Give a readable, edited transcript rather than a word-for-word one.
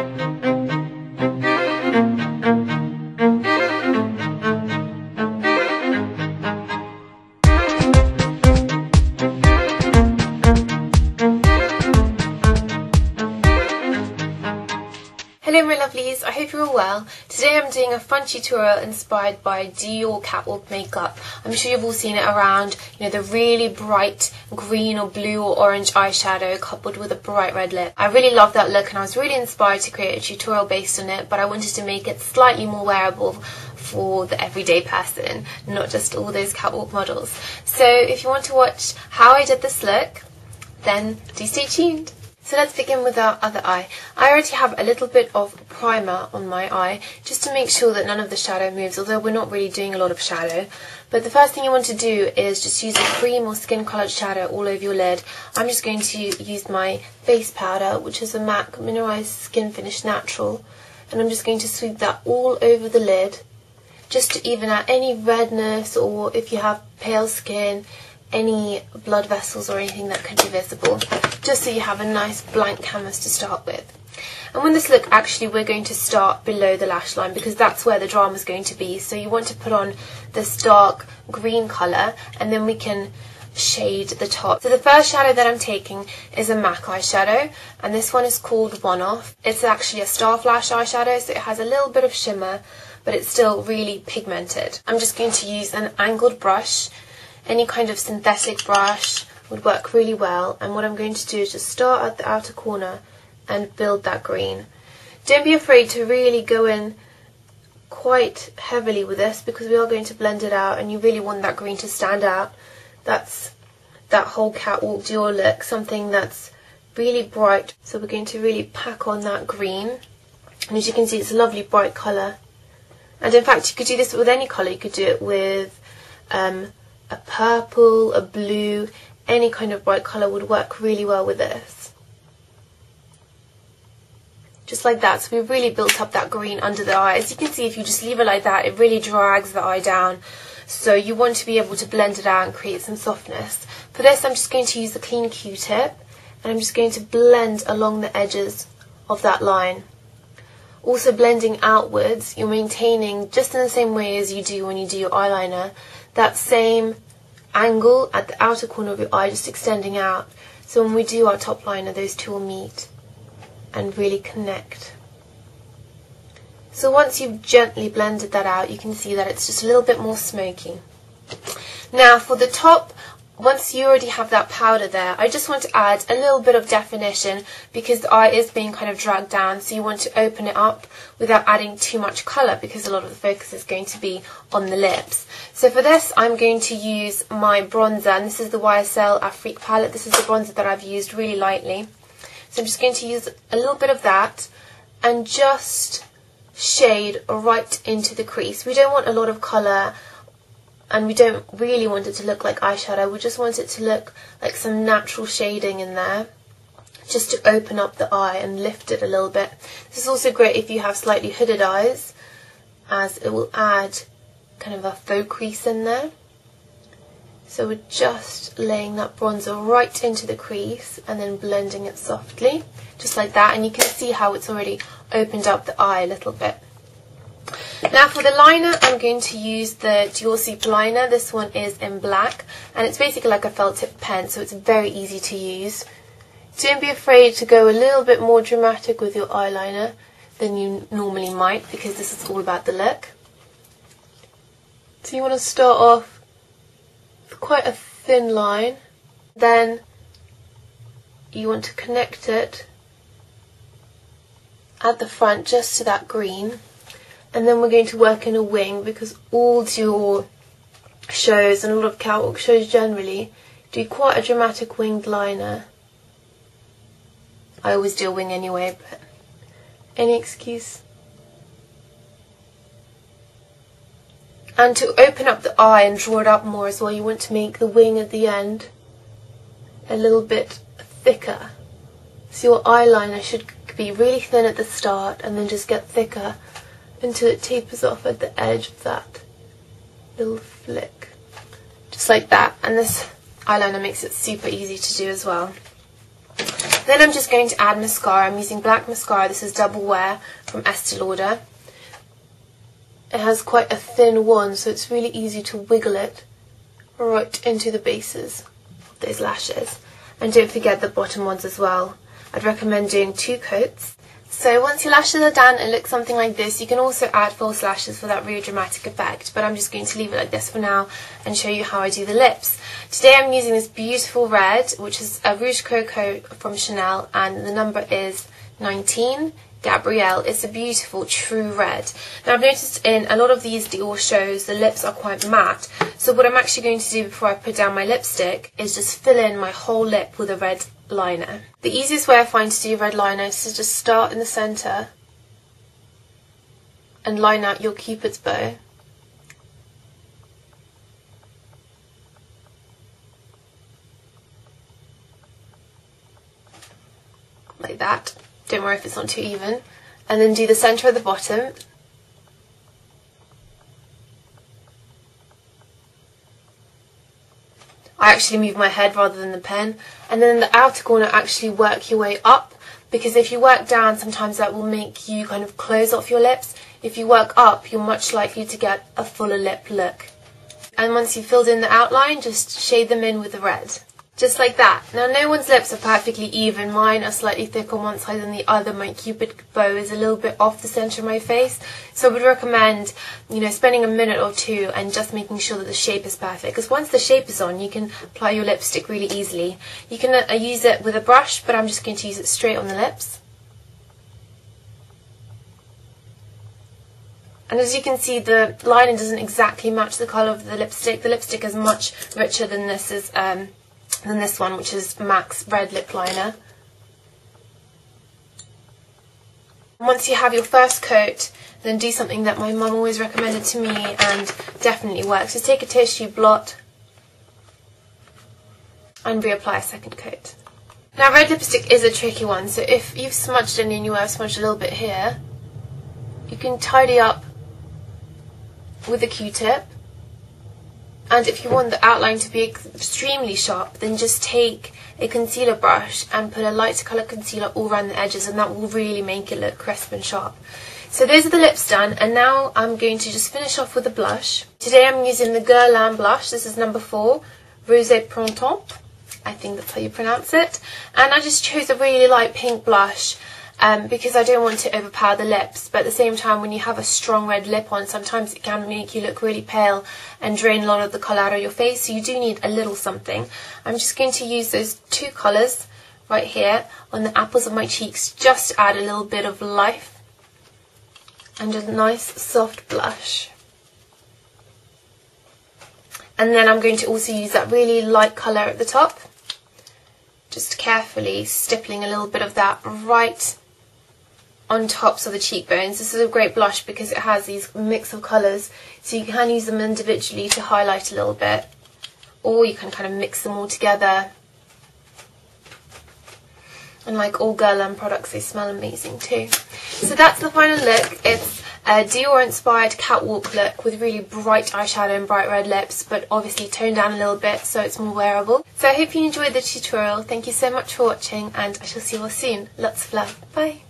Hello my lovelies, I hope you're all well. Today I'm doing a fun tutorial inspired by Dior Catwalk makeup. I'm sure you've all seen it around, the really bright green or blue or orange eyeshadow coupled with a bright red lip. I really love that look and I was really inspired to create a tutorial based on it, but I wanted to make it slightly more wearable for the everyday person, not just all those catwalk models. So if you want to watch how I did this look, then do stay tuned. So let's begin with our other eye. I already have a little bit of primer on my eye just to make sure that none of the shadow moves, although we're not really doing a lot of shadow. But the first thing you want to do is just use a cream or skin coloured shadow all over your lid. I'm just going to use my face powder, which is a MAC Mineralized Skin Finish Natural, and I'm just going to sweep that all over the lid just to even out any redness, or if you have pale skin, any blood vessels or anything that could be visible, just so you have a nice blank canvas to start with. And with this look, actually we're going to start below the lash line because that's where the drama is going to be. So you want to put on this dark green colour and then we can shade the top. So the first shadow that I'm taking is a MAC eyeshadow, and this one is called One Off. It's actually a star flash eyeshadow, so it has a little bit of shimmer but it's still really pigmented. I'm just going to use an angled brush. Any kind of synthetic brush would work really well, and what I'm going to do is just start at the outer corner and build that green. Don't be afraid to really go in quite heavily with this because we are going to blend it out and you really want that green to stand out. That's that whole Catwalk Dior look, something that's really bright. So we're going to really pack on that green, and as you can see it's a lovely bright colour. And in fact you could do this with any colour. You could do it with a purple, a blue, any kind of bright colour would work really well with this. Just like that. So we've really built up that green under the eye. As you can see, if you just leave it like that, it really drags the eye down. So you want to be able to blend it out and create some softness. For this, I'm just going to use the clean Q-tip, and I'm just going to blend along the edges of that line. Also blending outwards, you're maintaining, just in the same way as you do when you do your eyeliner, that same angle at the outer corner of your eye, just extending out. So when we do our top liner, those two will meet and really connect. So once you've gently blended that out, you can see that it's just a little bit more smoky. Now for the top, once you already have that powder there, I just want to add a little bit of definition because the eye is being kind of dragged down, so you want to open it up without adding too much colour because a lot of the focus is going to be on the lips. So for this I'm going to use my bronzer, and this is the YSL Afrique palette. This is the bronzer that I've used really lightly. So I'm just going to use a little bit of that and just shade right into the crease. We don't want a lot of colour, and we don't really want it to look like eyeshadow. We just want it to look like some natural shading in there, just to open up the eye and lift it a little bit. This is also great if you have slightly hooded eyes, as it will add kind of a faux crease in there. So we're just laying that bronzer right into the crease and then blending it softly, just like that, and you can see how it's already opened up the eye a little bit. Now for the liner, I'm going to use the Dior Super Liner. This one is in black, and it's basically like a felt tip pen, so it's very easy to use. Don't be afraid to go a little bit more dramatic with your eyeliner than you normally might, because this is all about the look. So you want to start off with quite a thin line, then you want to connect it at the front just to that green. And then we're going to work in a wing, because all Dior shows and a lot of catwalk shows generally do quite a dramatic winged liner. I always do a wing anyway, but any excuse. And to open up the eye and draw it up more as well, you want to make the wing at the end a little bit thicker. So your eyeliner should be really thin at the start and then just get thicker until it tapers off at the edge of that little flick. Just like that. And this eyeliner makes it super easy to do as well. Then I'm just going to add mascara. I'm using black mascara. This is Double Wear from Estee Lauder. It has quite a thin wand, so it's really easy to wiggle it right into the bases of those lashes. And don't forget the bottom ones as well. I'd recommend doing 2 coats. So once your lashes are done, it looks something like this. You can also add false lashes for that really dramatic effect, but I'm just going to leave it like this for now and show you how I do the lips. Today I'm using this beautiful red, which is a Rouge Coco from Chanel, and the number is 19. Gabrielle. It's a beautiful true red. Now I've noticed in a lot of these Dior shows the lips are quite matte, so what I'm actually going to do before I put down my lipstick is just fill in my whole lip with a red liner. The easiest way I find to do red liner is to just start in the centre and line out your cupid's bow. Like that. Don't worry if it's not too even. And then do the centre of the bottom. I actually move my head rather than the pen. And then in the outer corner, actually work your way up, because if you work down, sometimes that will make you kind of close off your lips. If you work up, you're much likely to get a fuller lip look. And once you've filled in the outline, just shade them in with the red. Just like that. Now no one's lips are perfectly even. Mine are slightly thicker on one side than the other. My cupid bow is a little bit off the centre of my face. So I would recommend, spending a minute or two and just making sure that the shape is perfect. Because once the shape is on, you can apply your lipstick really easily. You can use it with a brush, but I'm just going to use it straight on the lips. And as you can see, the lining doesn't exactly match the colour of the lipstick. The lipstick is much richer than this one, which is MAC's red lip liner. Once you have your first coat, then do something that my mum always recommended to me and definitely works. Just take a tissue, blot, and reapply a second coat. Now red lipstick is a tricky one, so if you've smudged it and you have smudged a little bit here, you can tidy up with a Q-tip. And if you want the outline to be extremely sharp, then just take a concealer brush and put a lighter colour concealer all around the edges, and that will really make it look crisp and sharp. So those are the lips done, and now I'm going to just finish off with a blush. Today I'm using the Guerlain blush. This is number 4, Rosé Printemps. I think that's how you pronounce it. And I just chose a really light pink blush because I don't want to overpower the lips, but at the same time, when you have a strong red lip on, sometimes it can make you look really pale and drain a lot of the colour out of your face, so you do need a little something. I'm just going to use those 2 colours right here on the apples of my cheeks, just to add a little bit of life and a nice soft blush. And then I'm going to also use that really light colour at the top, just carefully stippling a little bit of that right on tops of the cheekbones. This is a great blush because it has these mix of colours, so you can use them individually to highlight a little bit, or you can kind of mix them all together. And like all Guerlain products, they smell amazing too. So that's the final look. It's a Dior inspired catwalk look with really bright eyeshadow and bright red lips, but obviously toned down a little bit so it's more wearable. So I hope you enjoyed the tutorial. Thank you so much for watching, and I shall see you all soon. Lots of love. Bye.